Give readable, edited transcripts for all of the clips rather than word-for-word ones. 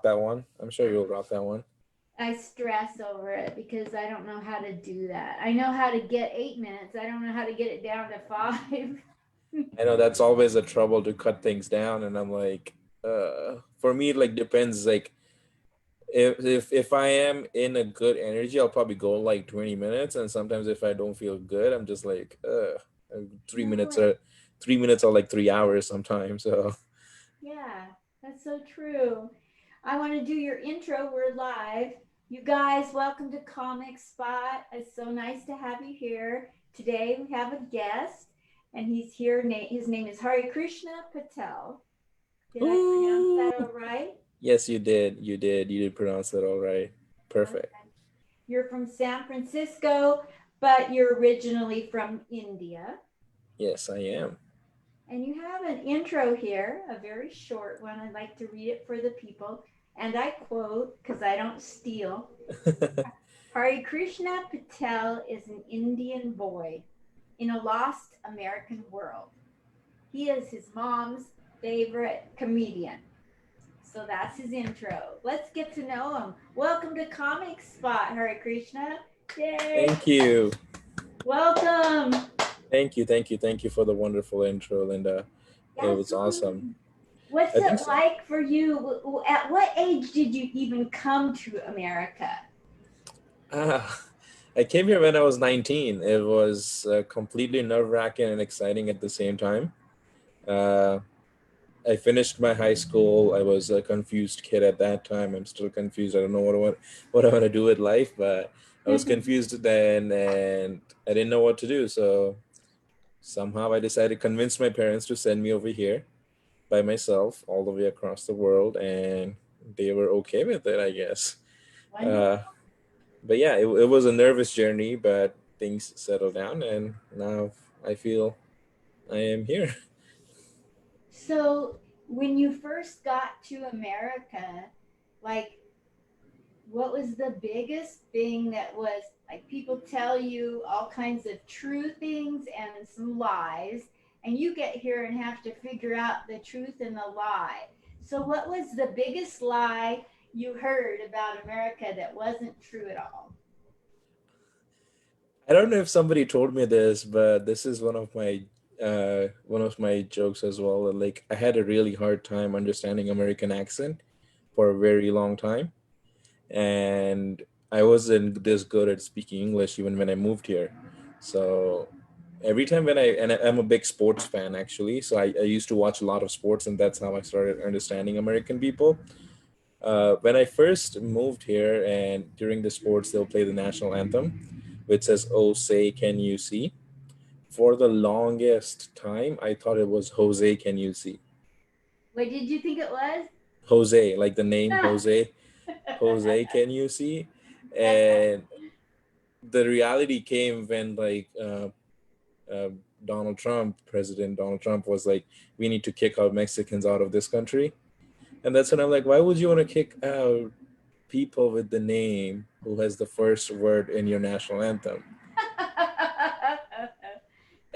that one. I'm sure you'll rock that one. I stress over it because I don't know how to do that. I know how to get 8 minutes. I don't know how to get it down to five. I know that's always a trouble to cut things down, and I'm like, for me, it like depends. Like, if I am in a good energy, I'll probably go like 20 minutes, and sometimes if I don't feel good, I'm just like, 3 minutes No, or 3 minutes are like 3 hours sometimes. So yeah, that's so true. I want to do your intro. We're live. You guys, welcome to Comic Spot. It's so nice to have you here. Today we have a guest, and he's here. His name is Harikrishna Patel. Did I pronounce ooh, that all right? yes, you did pronounce that all right. Perfect. Okay. You're from San Francisco, but you're originally from India. Yes, I am. And you have an intro here, a very short one. I'd like to read it for the people. And I quote, because I don't steal. Hari Krishna Patel is an Indian boy in a lost American world. He is his mom's favorite comedian. So that's his intro. Let's get to know him. Welcome to Comic Spot, Hari Krishna. Yay! Thank you. Welcome. Thank you for the wonderful intro, Linda. It was awesome. Absolutely. What's I think it so. like for you? At what age did you even come to America? Ah, I came here when I was 19. It was completely nerve-wracking and exciting at the same time. Uh, I finished my high school. I was a confused kid at that time. I'm still confused. I don't know what I want to do with life, but I was confused then, and I didn't know what to do. So somehow I decided to convince my parents to send me over here by myself all the way across the world, and they were okay with it, I guess. Wonderful. Uh, but yeah, it was a nervous journey, but things settled down, and now I feel I am here. So, when you first got to America, like, what was the biggest thing that was like people tell you all kinds of true things and some lies, and you get here and have to figure out the truth and the lie. So, what was the biggest lie you heard about America that wasn't true at all? I don't know if somebody told me this, but this is one of my jokes as well. Like I had a really hard time understanding American accent for a very long time, and I wasn't this good at speaking English even when I moved here. So every time I'm a big sports fan actually, so I used to watch a lot of sports, and that's how I started understanding American people. When I first moved here, and during the sports, they'll play the national anthem, which says, "Oh, say, can you see?" For the longest time, I thought it was Jose, can you see? What did you think it was? Jose, like the name Jose. Jose, can you see? And the reality came when, like, uh, President Donald Trump was like, we need to kick out Mexicans out of this country. And that's when I'm like, why would you want to kick out people with the name who has the first word in your national anthem?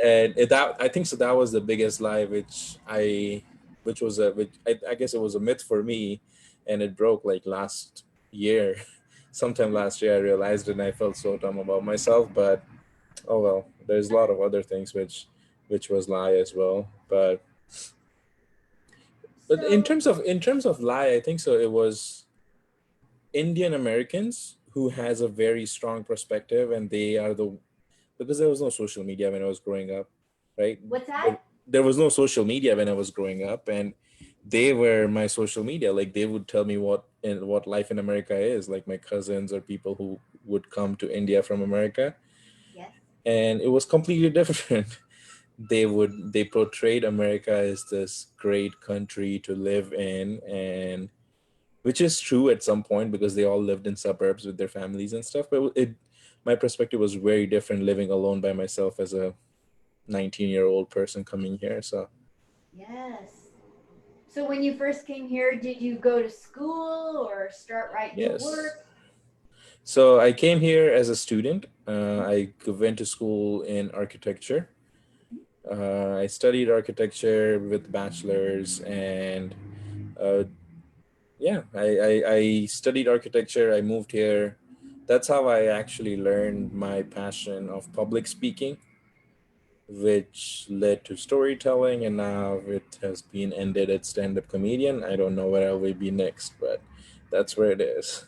And that I think so. That was the biggest lie, which was I guess it was a myth for me, and it broke like last year. Sometime last year, I realized it, and I felt so dumb about myself. But oh well, there's a lot of other things which was lie as well. But in So, terms of lie, I think so. It was Indian Americans who has a very strong perspective, and they are the because there was no social media when I was growing up, right? what's There, that? there was no social media when I was growing up, and they were my social media. Like they would tell me what life in America is. Like my cousins or people who would come to India from America, Yes. and it was completely different. They portrayed America as this great country to live in, and which is true at some point because they all lived in suburbs with their families and stuff. But my perspective was very different living alone by myself as a 19-year-old person coming here. So Yes. So when you first came here, did you go to school or start right to yes, work? so I came here as a student. I went to school in architecture. I studied architecture with bachelor's, and uh, yeah, I studied architecture. I moved here. That's how I actually learned my passion of public speaking, which led to storytelling, and now it has been ended at stand-up comedian. I don't know where I will be next, but that's where it is.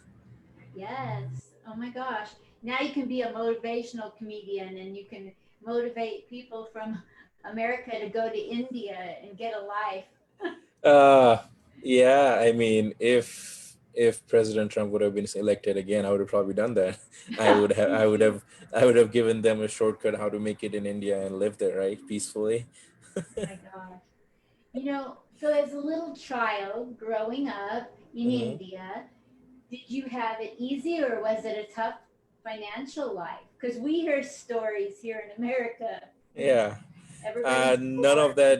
Yes. Oh my gosh. Now you can be a motivational comedian and you can motivate people from America to go to India and get a life. Uh yeah, I mean, if President Trump would have been elected again, I would have probably done that. Me I would too. have I would have given them a shortcut how to make it in India and live there, right? Peacefully. My gosh. So as a little child growing up in Hmm. India, did you have it easy or was it a tough financial life? Because we hear stories here in America, Yeah. everybody's None of poor. that.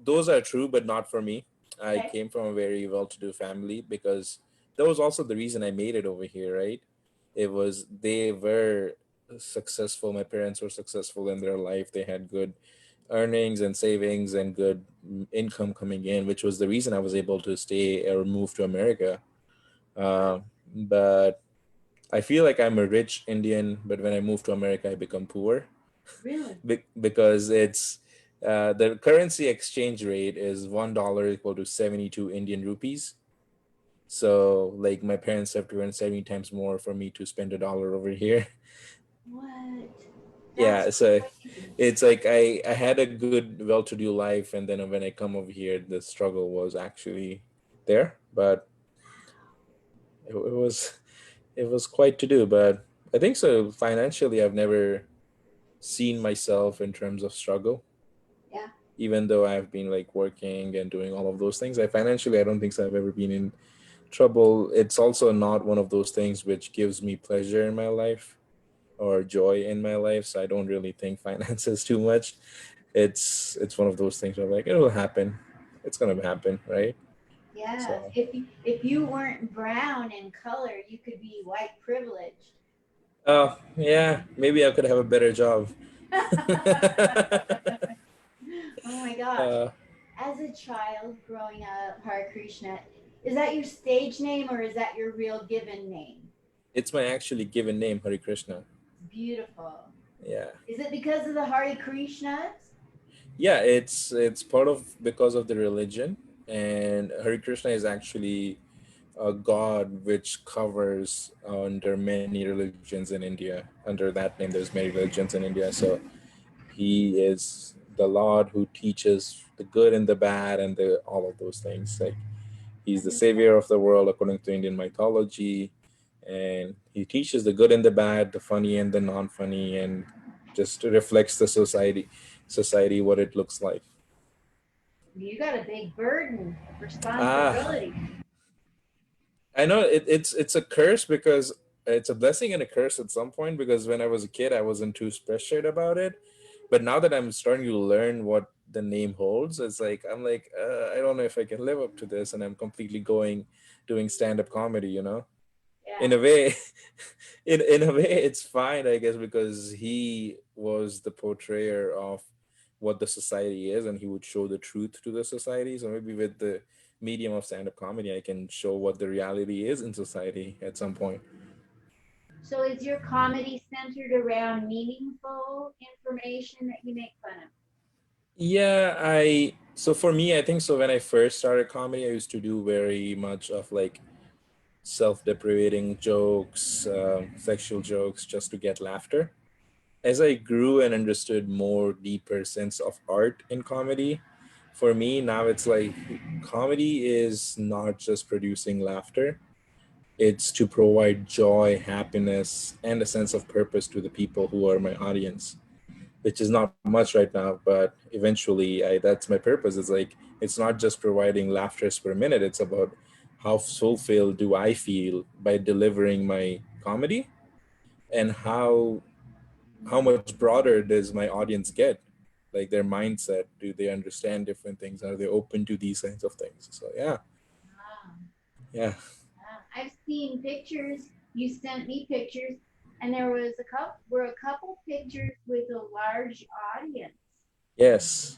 Those are true, but not for me. I Okay. came from a very well-to-do family because that was also the reason I made it over here, right? It was they were successful. My parents were successful in their life. They had good earnings and savings and good income coming in, which was the reason I was able to stay or move to America. Wow. But I feel like I'm a rich Indian, but when I move to America, I become poor Really? because it's the currency exchange rate is $1 equal to 72 Indian rupees. So like my parents have to earn 70 times more for me to spend $1 over here. What? That's Yeah, so crazy. it's like I had a good well-to-do life, and then when I come over here, the struggle was actually there, but it was it was quite to do. But I think so financially, I've never seen myself in terms of struggle, Yeah. even though I've been like working and doing all of those things. I financially, I don't think so I've ever been in trouble. It's also not one of those things which gives me pleasure in my life or joy in my life. So I don't really think finances too much. It's one of those things where like it'll happen. It's gonna happen, right? Yes. So If you weren't brown in color, you could be white privileged. oh yeah, maybe I could have a better job. Oh my gosh. uh, As a child growing up, Hare Krishna, is that your stage name or is that your real given name? it's my actually given name, Hari Krishna. Beautiful. Yeah. Is it because of the Hare Krishnas? Yeah, it's part of because of the religion, and Hare Krishna is actually a god which covers under many religions in India. Under that name, there's many religions in India. So he is the Lord who teaches the good and the bad and the all of those things. Like he's the Wonderful. savior of the world according to Indian mythology, and he teaches the good and the bad, the funny and the non-funny, and just reflects the society what it looks like. You got a big burden of Ah, responsibility. I know it's a curse because it's a blessing and a curse at some point because when I was a kid, I wasn't too pressured about it. But now that I'm starting to learn what the name holds, it's like I'm like I don't know if I can live up to this, and I'm completely going doing stand up comedy. In Yeah. a way, in a way, it's fine, I guess, because he was the portrayer of what the society is, and he would show the truth to the society. So maybe with the medium of stand-up comedy, I can show what the reality is in society at some point. So is your comedy centered around meaningful information that you make fun of? Yeah, I so for me, I think so. When I first started comedy, I used to do very much of like self-deprecating jokes, sexual jokes, just to get laughter. As I grew and understood more deeper sense of art in comedy, for me now it's like comedy is not just producing laughter. It's to provide joy, happiness, and a sense of purpose to the people who are my audience, which is not much right now, but eventually that's my purpose. It's like it's not just providing laughters per minute. It's about how fulfilled do I feel by delivering my comedy, and how much broader does my audience get, like their mindset, do they understand different things, are they open to these kinds of things? So yeah. Wow. Yeah. I've seen pictures. You sent me pictures, and there was a couple pictures with a large audience. Yes.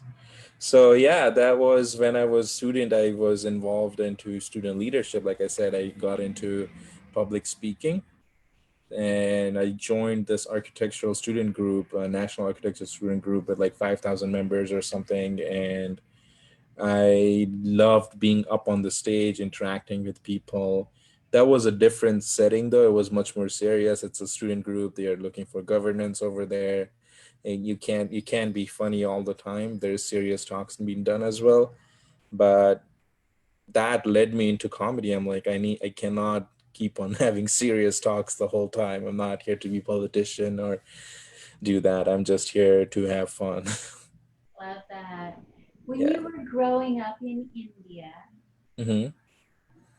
So yeah, that was when I was student. I was involved into student leadership. Like I said, I got into public speaking, and I joined this architectural student group, a national architecture student group with like 5,000 members or something. And I loved being up on the stage, interacting with people. That was a different setting, though. It was much more serious. It's a student group. They are looking for governance over there, and you can't be funny all the time. There's serious talks being done as well. But that led me into comedy. I'm like, I cannot keep on having serious talks the whole time. I'm not here to be politician or do that. I'm just here to have fun. Love that. When Yeah. you were growing up in India, Hmm.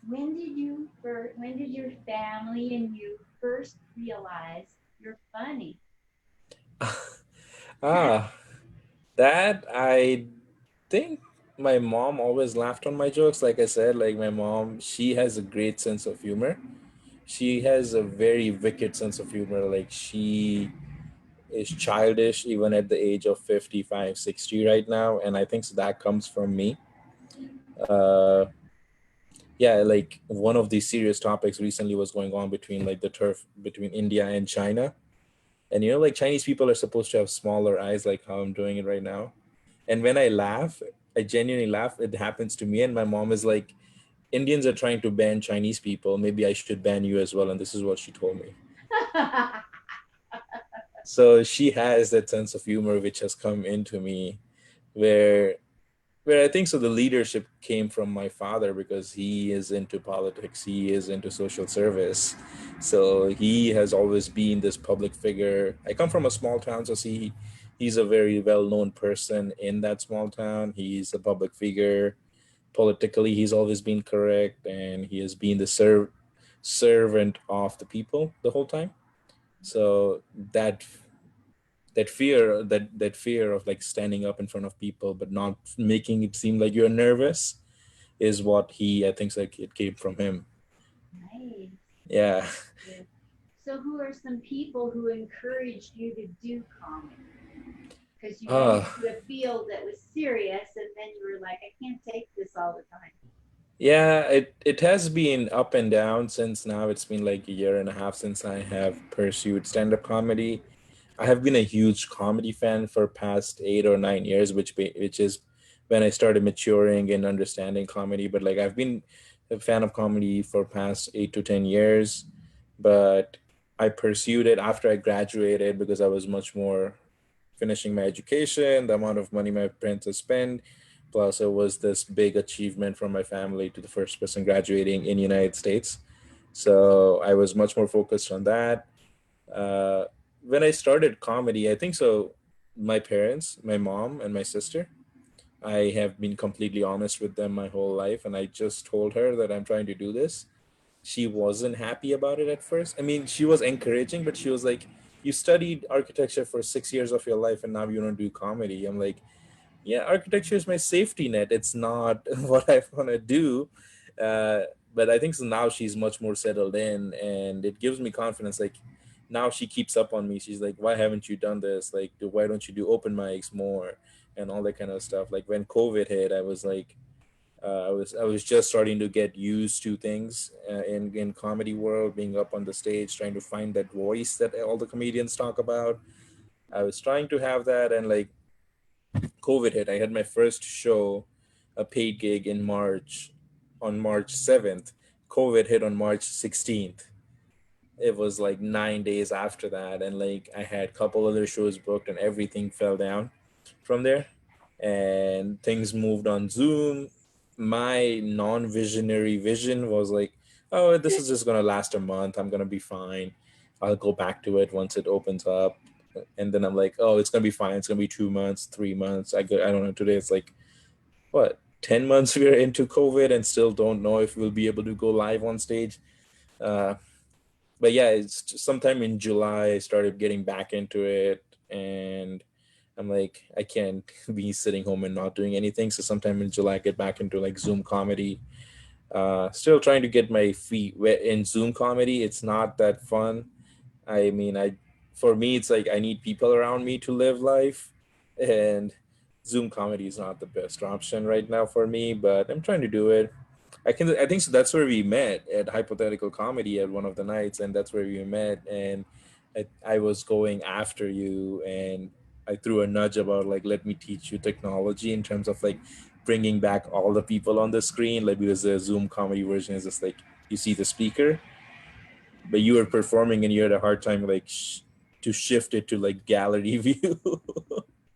when did your family and you first realize you're funny? Ah, that I think my mom always laughed on my jokes. Like I said, like my mom, she has a great sense of humor. She has a very wicked sense of humor. Like she is childish even at the age of 55, 60 right now. And I think so that comes from me. Uh, yeah, like one of these serious topics recently was going on between like the turf between India and China. And like Chinese people are supposed to have smaller eyes, like how I'm doing it right now. And when I laugh, I genuinely laugh. It happens to me, and my mom is like, Indians are trying to ban Chinese people. Maybe I should ban you as well. And this is what she told me. So she has that sense of humor which has come into me, where I think so the leadership came from my father because he is into politics, he is into social service. So he has always been this public figure. I come from a small town, so see he's a very well-known person in that small town. He's a public figure. Politically, he's always been correct, and he has been the servant of the people the whole time. So that fear of like standing up in front of people but not making it seem like you're nervous is what he I think like it came from him. Nice. Yeah. Good. So, who are some people who encouraged you to do comedy? Because you went uh into a field that was serious, and then you were like, I can't take this all the time. yeah, it has been up and down since now it's been like a year and a half since I have pursued stand-up comedy. I have been a huge comedy fan for past 8 or 9 years, which is when I started maturing and understanding comedy. But like I've been a fan of comedy for past 8 to 10 years, but I pursued it after I graduated because I was much more finishing my education, the amount of money my parents have spent. Plus, it was this big achievement from my family to the first person graduating in United States. So I was much more focused on that. uh, when I started comedy, I think so. My parents, my mom, and my sister, I have been completely honest with them my whole life, and I just told her that I'm trying to do this. She wasn't happy about it at first. I mean, she was encouraging, but she was like, "You studied architecture for 6 years of your life, and now you don't do comedy." I'm like, yeah, architecture is my safety net. It's not what I want to do. uh, but I think so now she's much more settled in, and it gives me confidence. Like now she keeps up on me. She's like, why haven't you done this? Like, why don't you do open mics more and all that kind of stuff? Like when COVID hit, I was like, I was just starting to get used to things in comedy world, being up on the stage, trying to find that voice that all the comedians talk about. I was trying to have that, and like COVID hit. I had my first show, a paid gig in March, on March 7th. COVID hit on March 16th. It was like 9 days after that, and like I had a couple other shows booked, and everything fell down from there. And things moved on Zoom. My non-visionary vision was like, oh, this is just gonna last a month. I'm gonna be fine. I'll go back to it once it opens up. And then I'm like, oh, it's gonna be fine. It's gonna be 2 months, 3 months. I don't know. Today it's like what 10 months we're into COVID and still don't know if we'll be able to go live on stage. Uh, but yeah, it's just sometime in July I started getting back into it, and I'm like, I can't be sitting home and not doing anything. So sometime in July, I get back into like Zoom comedy. Still trying to get my feet wet in Zoom comedy. It's not that fun. I mean, I for me, it's like I need people around me to live life, and Zoom comedy is not the best option right now for me, but I'm trying to do it. I think so. That's where we met at Hypothetical Comedy at one of the nights, and that's where we met. And I was going after you, and I threw a nudge about like, let me teach you technology in terms of like bringing back all the people on the screen, like because the Zoom comedy version is just like you see the speaker, but you were performing and you had a hard time like to shift it to like gallery view.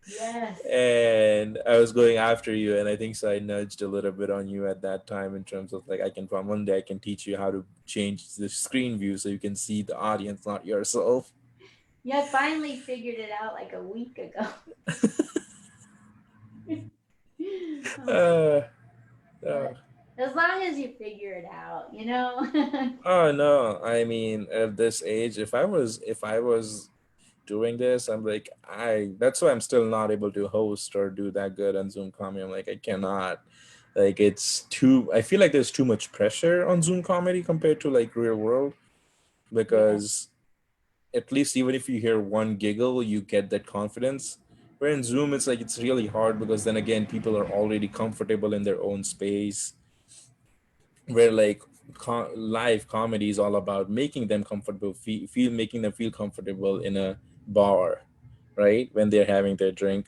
Yes. And I was going after you, and I think so. I nudged a little bit on you at that time in terms of like I can from one day I can teach you how to change the screen view so you can see the audience, not yourself. Yeah, I finally figured it out like a week ago. Oh, Uh, uh, but as long as you figure it out, you know? oh no, I mean at this age, if I was doing this, I'm like I. That's why I'm still not able to host or do that good on Zoom comedy. I'm like I cannot. Like it's too. I feel like there's too much pressure on Zoom comedy compared to like real world Yeah, because at least even if you hear one giggle, you get that confidence. Where in Zoom, it's like it's really hard because then again, people are already comfortable in their own space. Where like live comedy is all about making them comfortable, making them feel comfortable in a bar, right? When they're having their drink.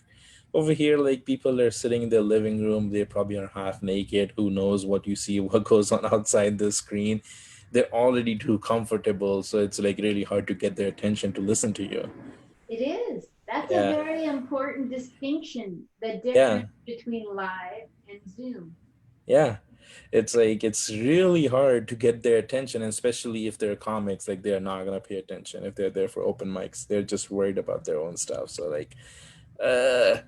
Over here, like people are sitting in their living room, they probably are half naked. Who knows what you see, what goes on outside the screen? They're already too comfortable, so it's like really hard to get their attention to listen to you. it is. That's a Yeah, very important distinction, the yeah, difference between live and Zoom. yeah. It's like it's really hard to get their attention, especially if they're comics. Like they're not gonna pay attention if they're there for open mics. They're just worried about their own stuff. So like, uh,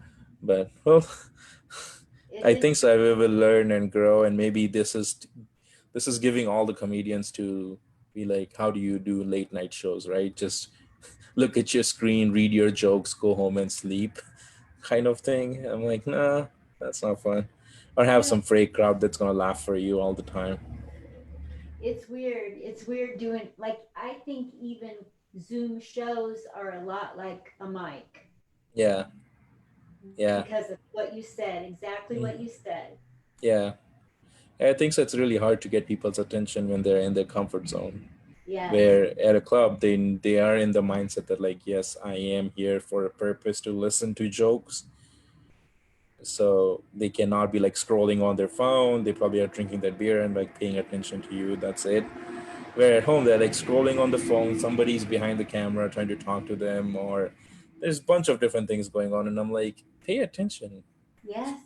but well, It I is. think so. We will learn and grow, and maybe this is giving all the comedians to be like, how do you do late night shows, right? Just look at your screen, read your jokes, go home and sleep, kind of thing. I'm like, nah, that's not fun. Or have Yeah, some fake crowd that's gonna laugh for you all the time. it's weird. It's weird doing, like, I think even Zoom shows are a lot like a mic Yeah, yeah. because of what you said, exactly Mm. what you said. Yeah, I think so. It's really hard to get people's attention when they're in their comfort zone. Yes. Where at a club, they are in the mindset that like, yes, I am here for a purpose to listen to jokes. So they cannot be like scrolling on their phone. They probably are drinking their beer and like paying attention to you. That's it. Where at home, they're like scrolling on the phone. Somebody's behind the camera trying to talk to them, or there's a bunch of different things going on. And I'm like, pay attention. Yes.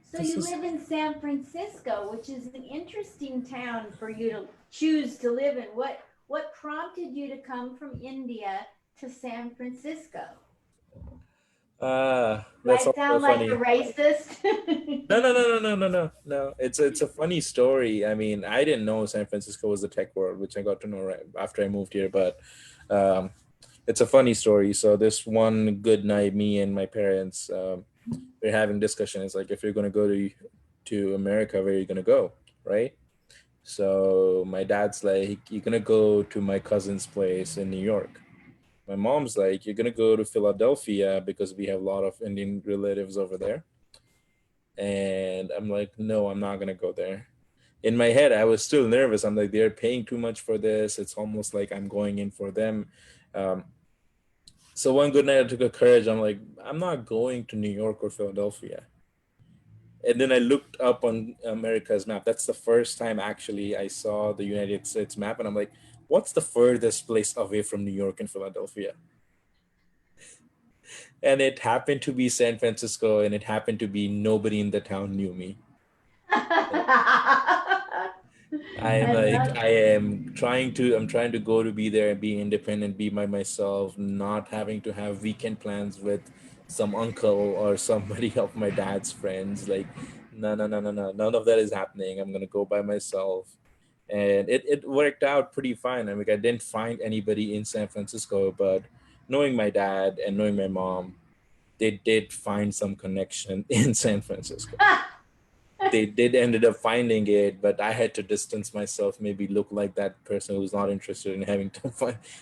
So This you is live in San Francisco, which is an interesting town for you to choose to live in. What prompted you to come from India to San Francisco? Do that's I also sound like a funny. racist? No, no, no, no, no, no, no, no. It's a funny story. I mean, I didn't know San Francisco was the tech world, which I got to know right after I moved here. But um, it's a funny story. So this one good night, me and my parents we're having discussion. It's like if you're gonna go to America, where are you gonna go, right? So my dad's like, you're gonna go to my cousin's place in New York. My mom's like, you're gonna go to Philadelphia because we have a lot of Indian relatives over there. And I'm like, no, I'm not gonna go there. In my head, I was still nervous. I'm like, they're paying too much for this. It's almost like I'm going in for them. Um, so one good night, I took a courage. I'm like, I'm not going to New York or Philadelphia. And then I looked up on America's map. That's the first time actually I saw the United States map, and I'm like, what's the furthest place away from New York and Philadelphia? And it happened to be San Francisco, and it happened to be nobody in the town knew me. I'm I like, love I'm trying to go to be there and be independent, be by myself, not having to have weekend plans with some uncle or somebody of my dad's friends. Like, no, no, no, no, no, none of that is happening. I'm gonna go by myself. And it worked out pretty fine. I mean, I didn't find anybody in San Francisco, but knowing my dad and knowing my mom, they did find some connection in San Francisco. They did ended up finding it, but I had to distance myself, maybe look like that person who's not interested in having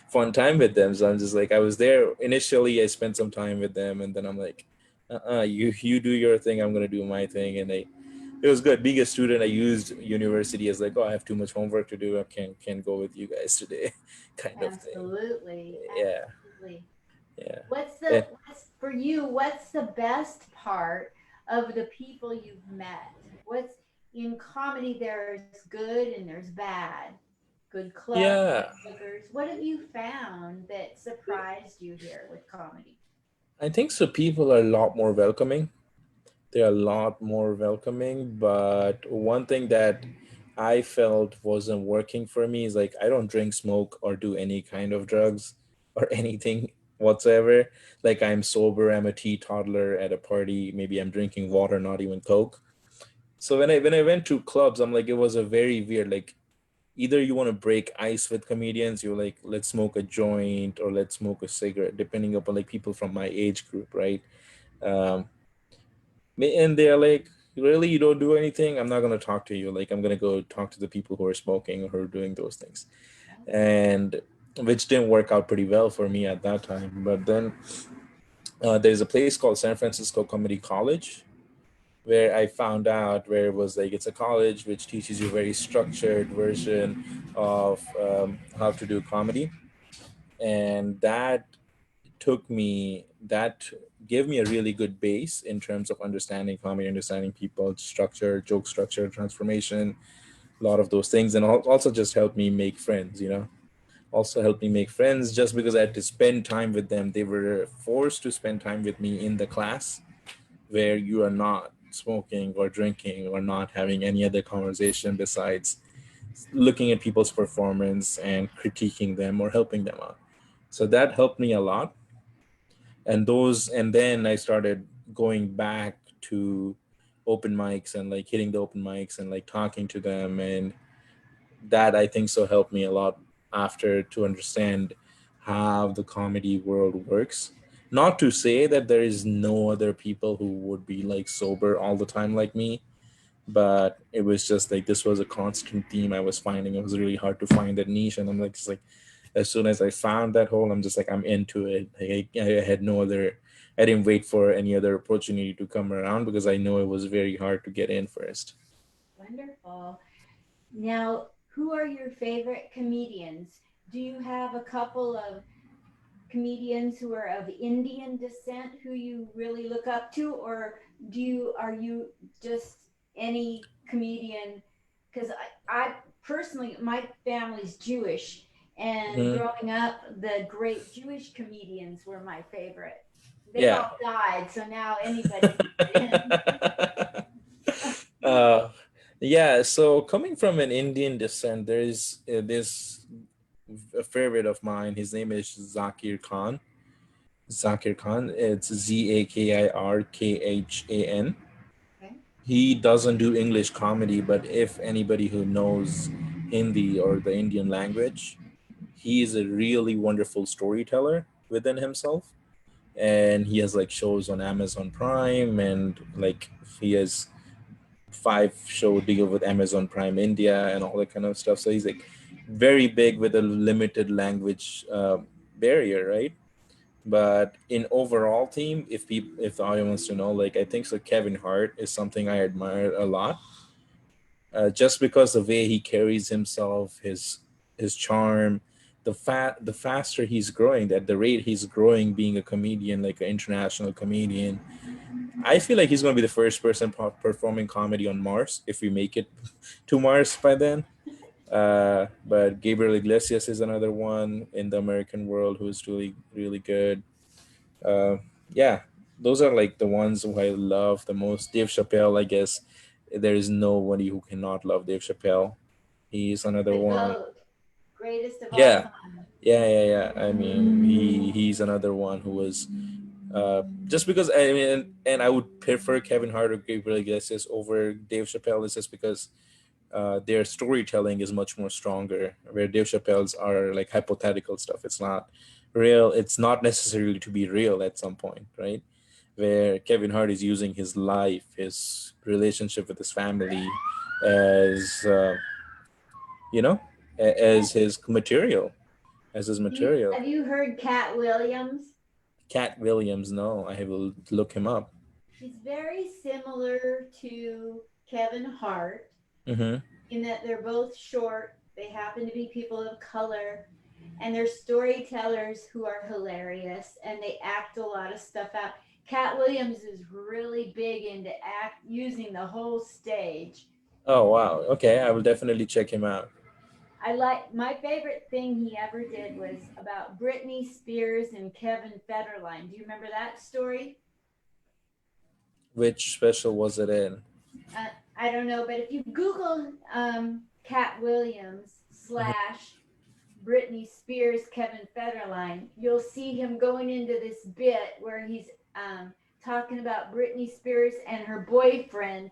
fun time with them. So I'm just like, I was there initially, I spent some time with them, and then I'm like, You do your thing, I'm gonna do my thing. And it was good being a student. I used university as like, oh, I have too much homework to do, I can't go with you guys today, kind of thing. Absolutely. Yeah, Absolutely. yeah. What's And for you, what's the best part of the people you've met? What's in comedy, there's good and there's bad. Good clubs, yeah, bad bookers. What have you found that surprised you here with comedy? I think so. People are a lot more welcoming. They're a lot more welcoming. But one thing that I felt wasn't working for me is like I don't drink, smoke, or do any kind of drugs or anything whatsoever. Like I'm sober, I'm a teetotaler at a party. Maybe I'm drinking water, not even Coke. So when I went to clubs, I'm like it was a very weird like either you want to break ice with comedians, you're like let's smoke a joint or let's smoke a cigarette, depending upon like people from my age group, right? Um, and they're like, really, you don't do anything? I'm not going to talk to you. Like I'm going to go talk to the people who are smoking or who are doing those things. And which didn't work out pretty well for me at that time. But then there's a place called San Francisco Comedy College where I found out where it was like it's a college which teaches you a very structured version of how to do comedy. And that gave me a really good base in terms of understanding comedy, understanding people, structure, joke structure, transformation, a lot of those things. And also just helped me make friends, also helped me make friends just because I had to spend time with them. They were forced to spend time with me in the class where you are not smoking or drinking or not having any other conversation besides looking at people's performance and critiquing them or helping them out. So that helped me a lot. And then I started going back to open mics and like hitting the open mics and like talking to them, and that I think so helped me a lot after to understand how the comedy world works. Not to say that there is no other people who would be like sober all the time like me, but it was just like this was a constant theme I was finding. It was really hard to find that niche, and I'm like, just like, as soon as I found that hole, I'm just like, I'm into it. Like, I had no other, I didn't wait for any other opportunity to come around because I know it was very hard to get in first. Wonderful. Now, who are your favorite comedians? Do you have a couple of comedians who are of Indian descent who you really look up to, or are you just any comedian? Because I personally, my family's Jewish, and Hmm. growing up, the great Jewish comedians were my favorite. They've Yeah. all died, so now anybody can uh, yeah. So coming from an Indian descent, there is this a favorite of mine. His name is Zakir Khan. Zakir Khan. It's Zakirkhan. okay. He doesn't do English comedy, but if anybody who knows Hindi or the Indian language, he is a really wonderful storyteller within himself. And he has like shows on Amazon Prime, and like he has 5 show deal with Amazon Prime India and all that kind of stuff. So he's like very big with a limited language barrier, right? But in overall team, if the audience wants to know, like I think so, Kevin Hart is something I admire a lot, just because the way he carries himself, his charm, the faster he's growing, at the rate he's growing, being a comedian, like an international comedian, I feel like he's going to be the first person performing comedy on Mars if we make it to Mars by then. But Gabriel Iglesias is another one in the American world who's really really good. Uh, yeah, those are like the ones who I love the most. Dave Chappelle, I guess there is nobody who cannot love Dave Chappelle. He's another The one. GOAT, greatest of all Yeah, time. yeah. I mean, he's another one who was just because I mean, and I would prefer Kevin Hart or Gabriel Iglesias over Dave Chappelle is just because their storytelling is much more stronger. Where Dave Chappelle's are like hypothetical stuff. It's not real. It's not necessarily to be real at some point, right? Where Kevin Hart is using his life, his relationship with his family, as you know, Yeah. as his material, as his material. Have you heard Cat Williams? Cat Williams, no, I will look him up. She's very similar to Kevin Hart Mm-hmm. in that they're both short. They happen to be people of color, and they're storytellers who are hilarious, and they act a lot of stuff out. Cat Williams is really big into act using the whole stage. Oh wow. Okay, I will definitely check him out. I like my favorite thing he ever did was about Britney Spears and Kevin Federline. Do you remember that story? Which special was it in? Uh, I don't know, but if you Google Cat Williams Mhm. slash Britney Spears, Kevin Federline, you'll see him going into this bit where he's talking about Britney Spears and her boyfriend,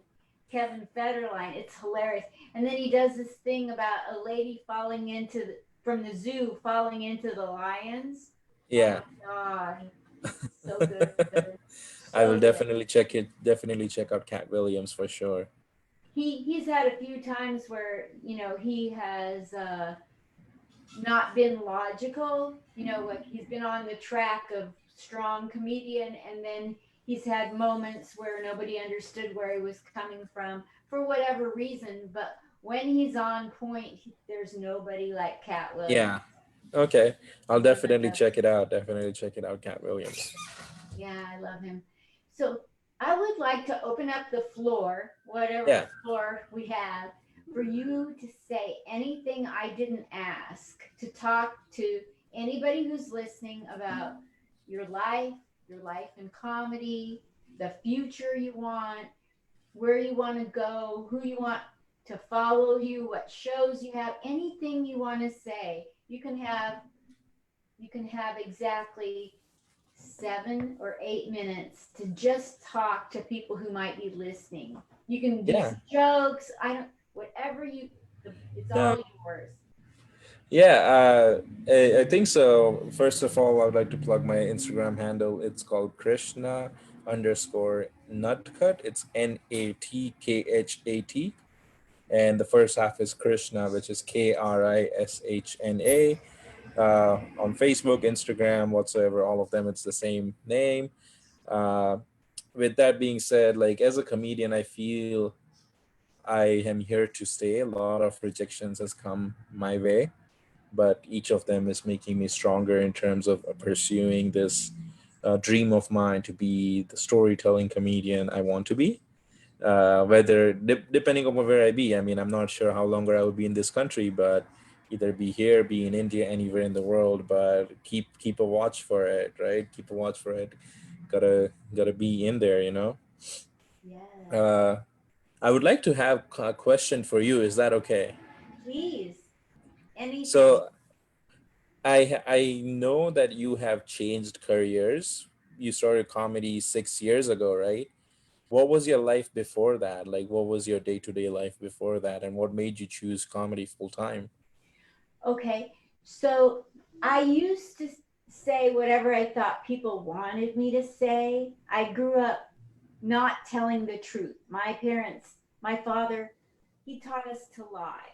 Kevin Federline. It's hilarious. And then he does this thing about a lady falling into from the zoo falling into the lions. Oh Yeah. my God. So good. I will So good. definitely check it. Definitely check out Cat Williams for sure. He's had a few times where, he has not been logical. Like he's been on the track of strong comedian, and then he's had moments where nobody understood where he was coming from for whatever reason. But when he's on point, there's nobody like Cat Williams. Yeah. Okay. I'll One of the definitely best. check it out. Definitely check it out, Cat Williams. Yeah, I love him. So I would like to open up the floor, whatever Yeah. floor we have, for you to say anything I didn't ask, to talk to anybody who's listening about your life, your life in comedy, the future you want, where you want to go, who you want to follow you, what shows you have, anything you want to say. You can have exactly 7 or 8 minutes to just talk to people who might be listening. You can do Yeah. some jokes. I don't, whatever it's Yeah. all yours. Yeah. I think so. First of all, I would like to plug my Instagram handle. It's called Krishna underscore Nutcut. It's NATKHAT. And the first half is Krishna, which is KRISHNA. On Facebook, Instagram, whatsoever, all of them, it's the same name. Uh, with that being said, like as a comedian, I feel I am here to stay. A lot of rejections has come my way, but each of them is making me stronger in terms of pursuing this dream of mine to be the storytelling comedian I want to be. Whether depending on where I be, I mean, I'm not sure how longer I will be in this country, but either be here, be in India, anywhere in the world. But keep a watch for it, right? Keep a watch for it. Gotta be in there, you know. Yes. Uh, I would like to have a question for you. Is that okay? Please. Anything. So I know that you have changed careers. You started comedy 6 years ago, right? What was your life before that? Like, what was your day to day life before that? And what made you choose comedy full time? Okay. So I used to say whatever I thought people wanted me to say. I grew up not telling the truth. My father, he taught us to lie.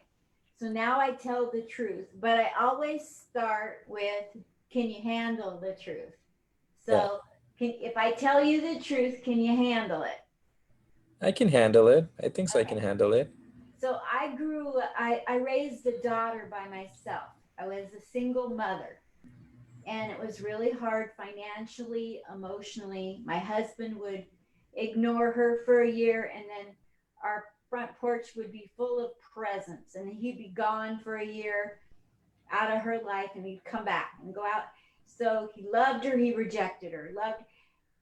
So now I tell the truth, but I always start with, can you handle the truth? Yeah, So, if I tell you the truth, can you handle it? I can handle it. I think so. I Okay. can handle it. So I raised a daughter by myself. I was a single mother, and it was really hard financially, emotionally. My husband would ignore her for a year, and then our front porch would be full of presents, and he'd be gone for a year out of her life, and he'd come back and go out. So he loved her, he rejected her, loved.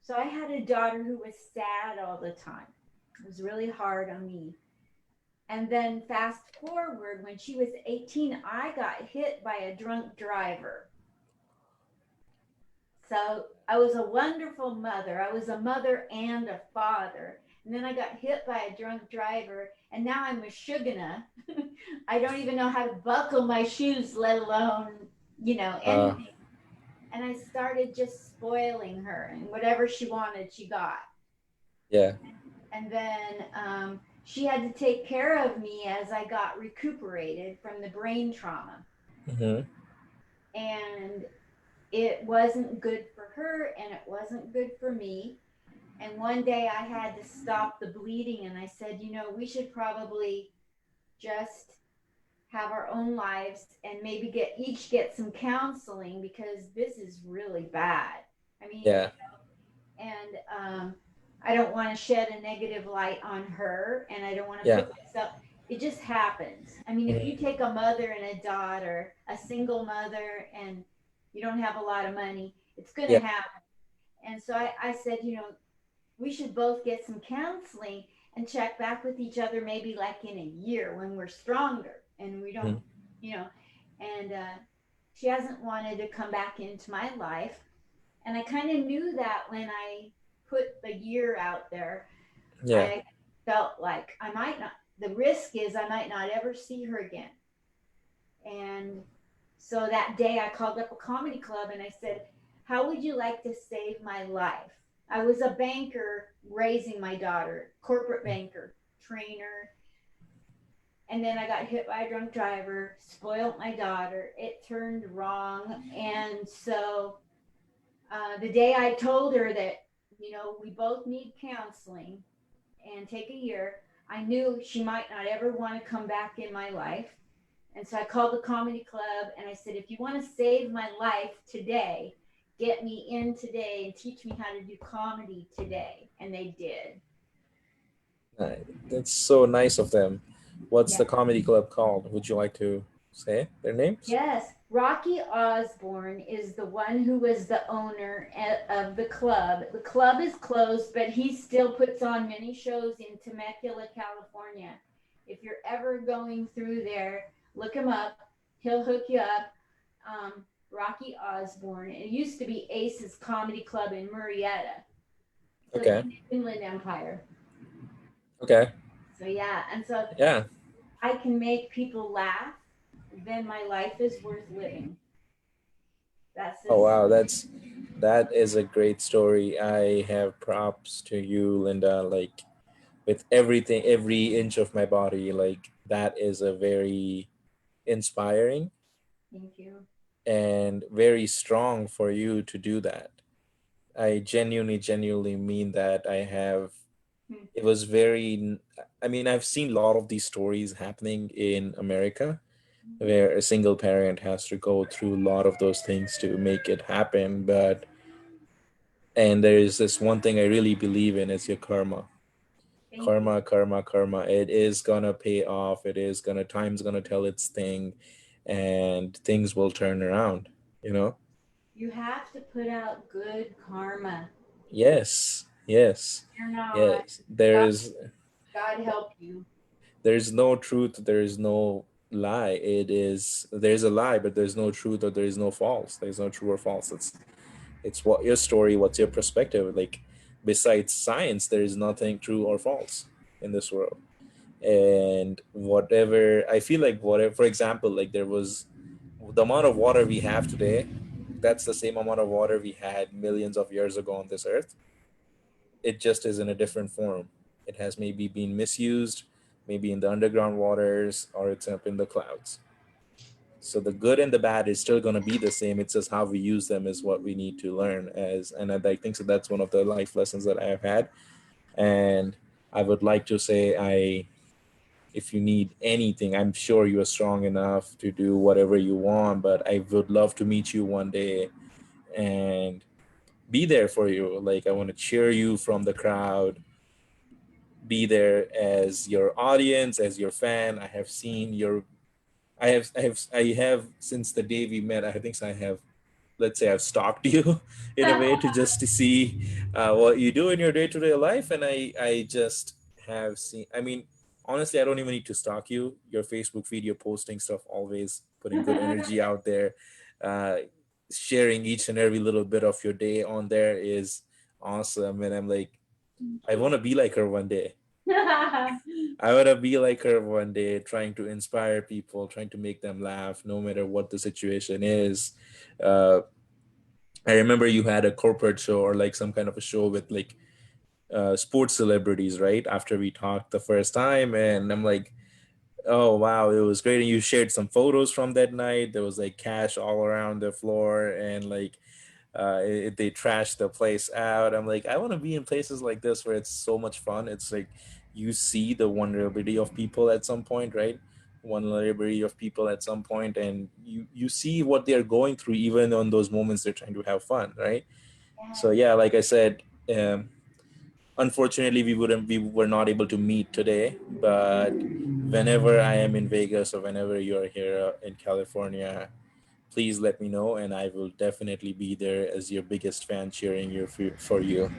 So I had a daughter who was sad all the time. It was really hard on me. And then fast forward, when she was 18, I got hit by a drunk driver. So I was a wonderful mother. I was a mother and a father. And then I got hit by a drunk driver, and now I'm a shugana. I don't even know how to buckle my shoes, let alone, Uh, anything. And I started just spoiling her, and whatever she wanted, she got. yeah. And then she had to take care of me as I got recuperated from the brain trauma. Hmm. And it wasn't good for her, and it wasn't good for me. And one day I had to stop the bleeding and I said, we should probably just have our own lives and maybe get some counseling because this is really bad. I mean, Yeah. and I don't want to shed a negative light on her, and I don't want to Yeah. put myself. It just happens. I mean, if you Mhm. take a mother and a daughter, a single mother, and you don't have a lot of money, it's going to Yeah. happen. And so I said, we should both get some counseling and check back with each other maybe like in a year when we're stronger and we don't, Mhm. you know, and she hasn't wanted to come back into my life. And I kind of knew that when I put the year out there. Yeah. I felt like the risk is I might not ever see her again. And so that day I called up a comedy club and I said, how would you like to save my life? I was a banker raising my daughter, corporate banker, trainer. And then I got hit by a drunk driver, spoiled my daughter. It turned wrong. And so the day I told her that, we both need counseling and take a year, I knew she might not ever want to come back in my life. And so I called the comedy club and I said, if you want to save my life today, get me in today and teach me how to do comedy today. And they did. That's so nice of them. What's Yeah. the comedy club called? Would you like to say their names? Yes. Rocky Osborne is the one who was the owner of the club. The club is closed, but he still puts on many shows in Temecula, California. If you're ever going through there, look him up. He'll hook you up. Rocky Osborne. It used to be Ace's Comedy Club in Murrieta. So it's Okay. in the Inland Empire. Okay. So yeah, and so Yeah. I can make people laugh, then my life is worth living. That's Oh this. wow, that is a great story. I have props to you, Linda. Like with everything, every inch of my body, like that is a very inspiring Thank you. and very strong for you to do that. I genuinely mean that. Hmm. It was very, I mean, I've seen a lot of these stories happening in America where a single parent has to go through a lot of those things to make it happen. And there is this one thing I really believe in is your karma. Thank you. Karma. It is gonna pay off. Time's gonna tell its thing and things will turn around, you know? You have to put out good karma. Yes, yes, You're not. yes. God, God help you. There's no truth, there is no lie. There's a lie, but there's no truth or there is no false. There's no true or false. It's what your story, what's your perspective. Like besides science, there is nothing true or false in this world. And whatever I feel like, whatever, for example, like there was the amount of water we have today, that's the same amount of water we had millions of years ago on this earth. It just is in a different form. It has maybe been misused, maybe in the underground waters, or it's up in the clouds. So the good and the bad is still going to be the same. It's just how we use them is what we need to learn. And I think so. That's one of the life lessons that I have had. And I would like to say, if you need anything, I'm sure you are strong enough to do whatever you want. But I would love to meet you one day and be there for you. Like I want to cheer you from the crowd, be there as your audience, as your fan. I have seen your, I have since the day we met. I think so I have, let's say I've stalked you in a way to just to see what you do in your day-to-day life, and I just have seen. I mean, honestly, I don't even need to stalk you. Your Facebook feed, you're posting stuff, always putting good energy out there, uh, sharing each and every little bit of your day on there is awesome, and I'm like, Thank I you. want to be like her one day. I want to be like her one day, trying to inspire people, trying to make them laugh, no matter what the situation is. Uh, I remember you had a corporate show or like some kind of a show with like sports celebrities, right? After we talked the first time, and I'm like, oh wow, it was great. And you shared some photos from that night. There was like cash all around the floor, and like They trash the place out. I'm like, I want to be in places like this where it's so much fun. It's like you see the vulnerability of people at some point, right? Vulnerability of people at some point, and you see what they're going through, even on those moments they're trying to have fun, right? So Yes. yeah, like I said, unfortunately we were not able to meet today, but whenever I am in Vegas or whenever you're here in California, please let me know, and I will definitely be there as your biggest fan, cheering you for you.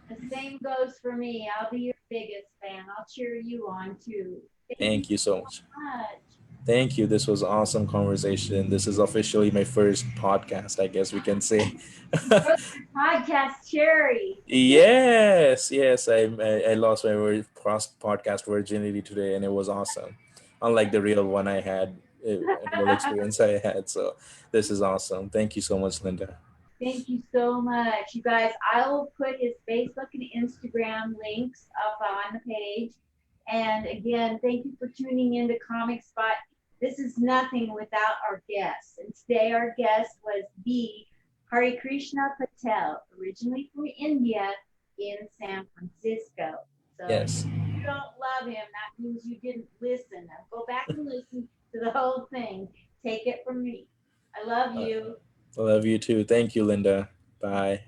The same goes for me. I'll be your biggest fan. I'll cheer you on too. Thank you Thank you so much. so much. Thank you. This was awesome conversation. This is officially my first podcast, I guess we can say. You broke my podcast cherry. Yes, yes. I lost my podcast virginity today, and it was awesome. Unlike the real one I had, real experience I had. So this is awesome. Thank you so much, Linda. Thank you so much. You guys, I will put his Facebook and Instagram links up on the page. And again, thank you for tuning in to Comic Spot. This is nothing without our guests. And today our guest was B. Harikrishna Patel, originally from India in San Francisco. So if Yes. you don't love him, that means you didn't listen. Now go back and listen to the whole thing. Take it from me. I love Uh, you. I love you too. Thank you, Linda. Bye.